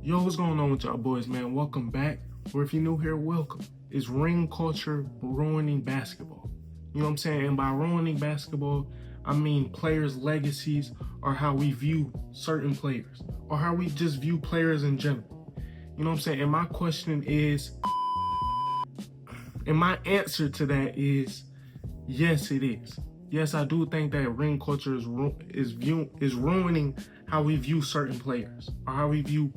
Yo, what's going on with y'all boys, man? Welcome back. Or if you're new here, welcome. Is ring culture ruining basketball? You know what I'm saying? And by ruining basketball, I mean players' legacies or how we view certain players or how we just view players in general. You know what I'm saying? And my question is, and my answer to that is, yes, it is. Yes, I do think that ring culture is ruining how we view certain players or how we view,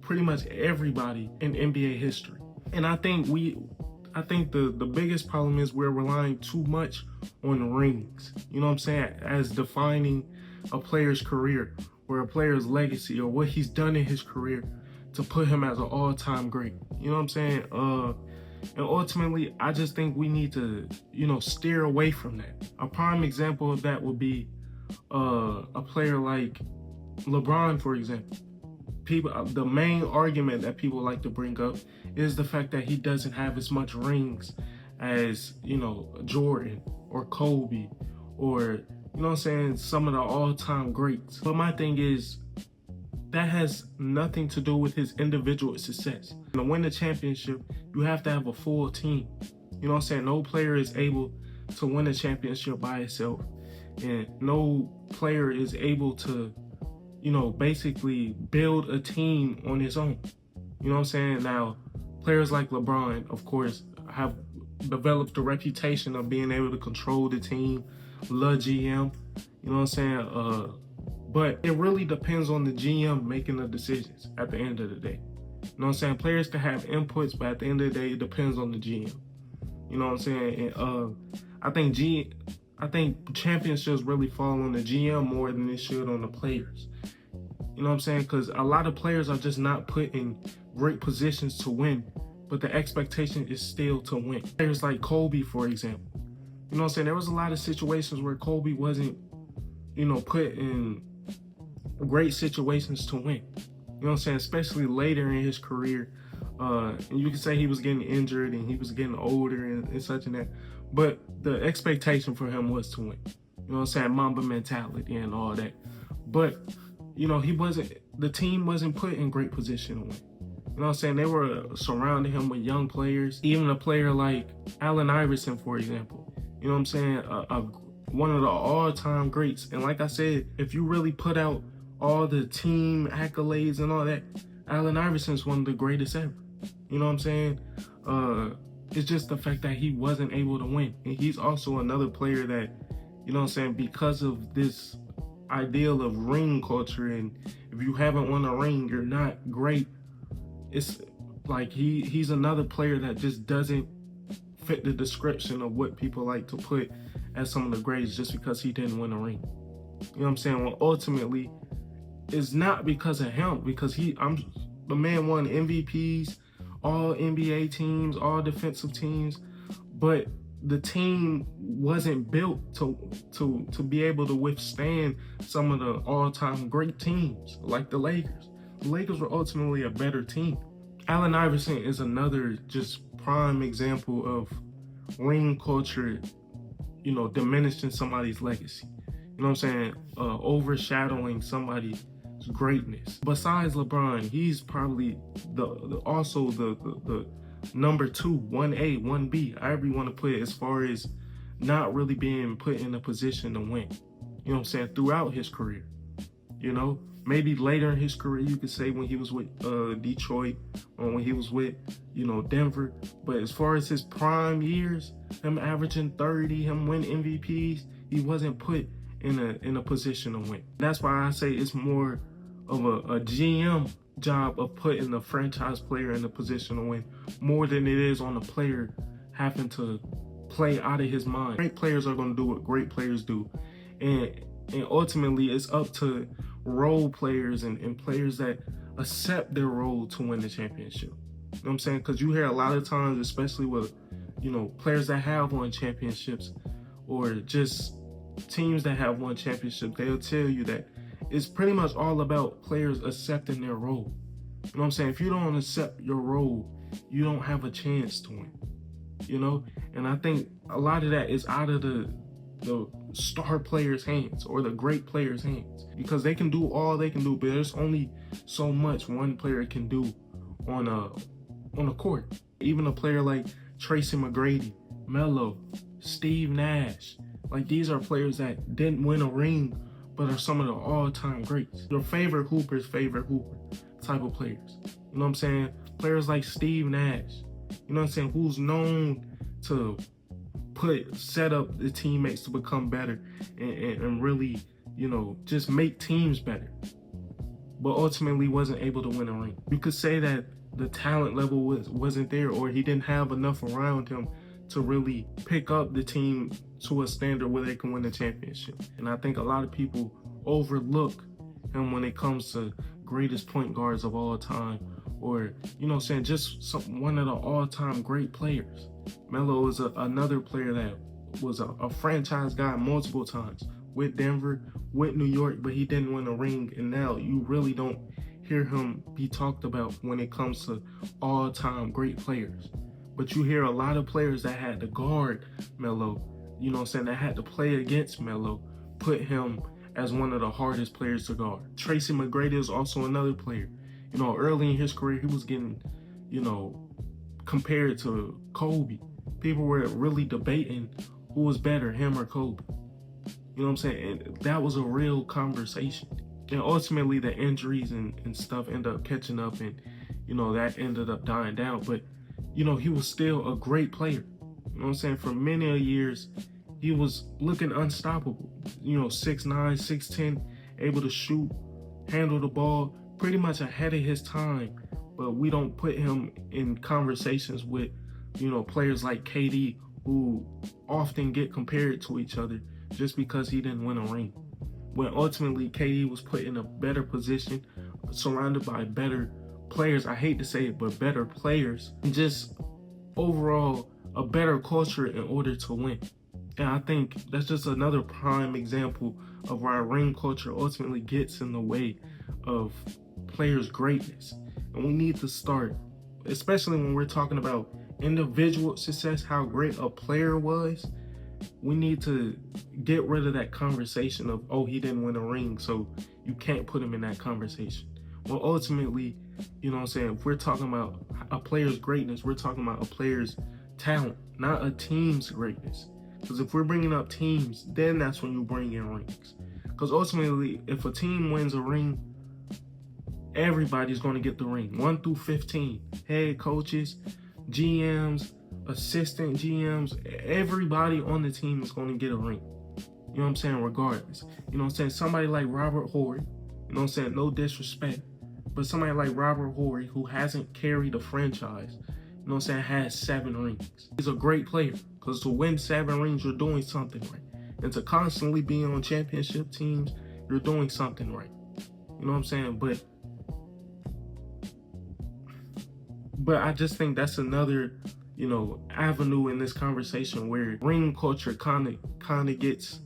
pretty much everybody in NBA history. And I think the biggest problem is we're relying too much on rings. You know what I'm saying? As defining a player's career or a player's legacy or what he's done in his career to put him as an all-time great. You know what I'm saying? And ultimately, I just think we need to, steer away from that. A prime example of that would be a player like LeBron, for example. The main argument that people like to bring up is the fact that he doesn't have as much rings as, Jordan or Kobe or, some of the all-time greats. But my thing is, that has nothing to do with his individual success. To win the championship, you have to have a full team. You know what I'm saying? No player is able to win a championship by itself. And no player is able to, basically build a team on his own. You know what I'm saying? Now, players like LeBron, of course, have developed the reputation of being able to control the team, love GM, you know what I'm saying? But it really depends on the GM making the decisions at the end of the day. You know what I'm saying? Players can have inputs, but at the end of the day, it depends on the GM. You know what I'm saying? And I think championships really fall on the GM more than it should on the players. You know what I'm saying? Because a lot of players are just not put in great positions to win, but the expectation is still to win. Players like Kobe, for example. You know what I'm saying? There was a lot of situations where Kobe wasn't, put in great situations to win. You know what I'm saying? Especially later in his career. And you can say he was getting injured and he was getting older and such and that. But the expectation for him was to win. You know what I'm saying? Mamba mentality and all that. But, the team wasn't put in great position to win. You know what I'm saying? They were surrounding him with young players. Even a player like Allen Iverson, for example. You know what I'm saying? One of the all-time greats. And like I said, if you really put out all the team accolades and all that, Allen Iverson's one of the greatest ever. You know what I'm saying? It's just the fact that he wasn't able to win. And he's also another player that, you know what I'm saying, because of this ideal of ring culture, and if you haven't won a ring, you're not great. It's like he's another player that just doesn't fit the description of what people like to put as some of the greats just because he didn't win a ring. You know what I'm saying? Well, ultimately, it's not because of him, because the man won MVPs, all NBA teams, all defensive teams, but the team wasn't built to be able to withstand some of the all-time great teams like the Lakers. The Lakers were ultimately a better team. Allen Iverson is another just prime example of ring culture, diminishing somebody's legacy. You know what I'm saying? Overshadowing somebody's greatness. Besides LeBron, he's probably also the number 2, 1A, 1B, however you want to put it, as far as not really being put in a position to win. You know what I'm saying? Throughout his career. Maybe later in his career, you could say when he was with Detroit or when he was with, Denver. But as far as his prime years, him averaging 30, him winning MVPs, he wasn't put in a position to win. That's why I say it's more of a GM job of putting the franchise player in a position to win more than it is on the player having to play out of his mind. Great players are going to do what great players do. And ultimately, it's up to role players and players that accept their role to win the championship. You know what I'm saying? Because you hear a lot of times, especially with, players that have won championships or just teams that have won championships, they'll tell you that it's pretty much all about players accepting their role. You know what I'm saying? If you don't accept your role, you don't have a chance to win. And I think a lot of that is out of the star players' hands or the great players' hands, because they can do all they can do, but there's only so much one player can do on a court. Even a player like Tracy McGrady, Melo, Steve Nash, like these are players that didn't win a ring but are some of the all-time greats. Your favorite hooper's favorite hooper type of players. You know what I'm saying? Players like Steve Nash, you know what I'm saying, who's known to set up the teammates to become better and really, you know, just make teams better, but ultimately wasn't able to win a ring. You could say that the talent level wasn't there, or he didn't have enough around him to really pick up the team to a standard where they can win the championship. And I think a lot of people overlook him when it comes to greatest point guards of all time, or, you know, saying just one of the all-time great players. Melo is another player that was a franchise guy multiple times with Denver, with New York, but he didn't win a ring. And now you really don't hear him be talked about when it comes to all-time great players. But you hear a lot of players that had to guard Melo, you know what I'm saying, that had to play against Melo, put him as one of the hardest players to guard. Tracy McGrady is also another player. You know, early in his career, he was getting, you know, compared to Kobe. People were really debating who was better, him or Kobe. You know what I'm saying? And that was a real conversation. And ultimately, the injuries and stuff ended up catching up, and, you know, that ended up dying down. But, you know, he was still a great player. You know what I'm saying? For many years, he was looking unstoppable. You know, 6'9", 6'10", able to shoot, handle the ball, pretty much ahead of his time. But we don't put him in conversations with, you know, players like KD, who often get compared to each other just because he didn't win a ring. When ultimately KD was put in a better position, surrounded by better players. I hate to say it, but better players, and just overall a better culture in order to win. And I think that's just another prime example of why ring culture ultimately gets in the way of players' greatness. And we need to start, especially when we're talking about individual success, how great a player was. We need to get rid of that conversation of, oh, he didn't win a ring, so you can't put him in that conversation. Well, ultimately, you know what I'm saying, if we're talking about a player's greatness, we're talking about a player's talent, not a team's greatness. Because if we're bringing up teams, then that's when you bring in rings. Because ultimately, if a team wins a ring, everybody's going to get the ring. 1 through 15, head coaches, GMs, assistant GMs, everybody on the team is going to get a ring. You know what I'm saying? Regardless. You know what I'm saying? Somebody like Robert Horry, you know what I'm saying? No disrespect, but somebody like Robert Horry, who hasn't carried a franchise, you know what I'm saying, has 7 rings. He's a great player, because to win 7 rings, you're doing something right. And to constantly be on championship teams, you're doing something right. You know what I'm saying? But I just think that's another, you know, avenue in this conversation where ring culture kind of gets,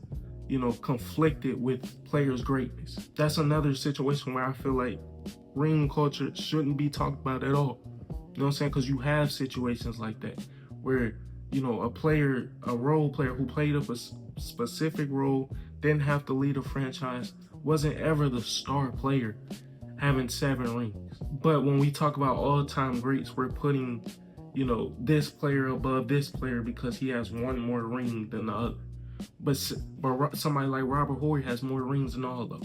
you know, conflicted with players' greatness. That's another situation where I feel like ring culture shouldn't be talked about at all. You know what I'm saying? Because you have situations like that where, you know, a role player who played a specific role, didn't have to lead a franchise, wasn't ever the star player, having 7 rings. But when we talk about all-time greats, we're putting, you know, this player above this player because he has 1 more ring than the other. But somebody like Robert Horry has more rings than all of them.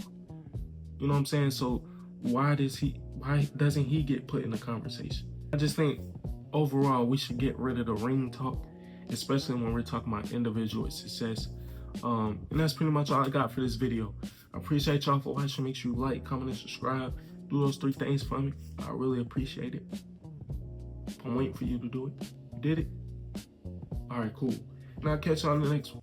You know what I'm saying? So why doesn't he get put in the conversation? I just think overall we should get rid of the ring talk, especially when we're talking about individual success. And that's pretty much all I got for this video. I appreciate y'all for watching. Make sure you like, comment, and subscribe. Do those 3 things for me. I really appreciate it. I'm waiting for you to do it. You did it? All right, cool. And I'll catch y'all in the next one.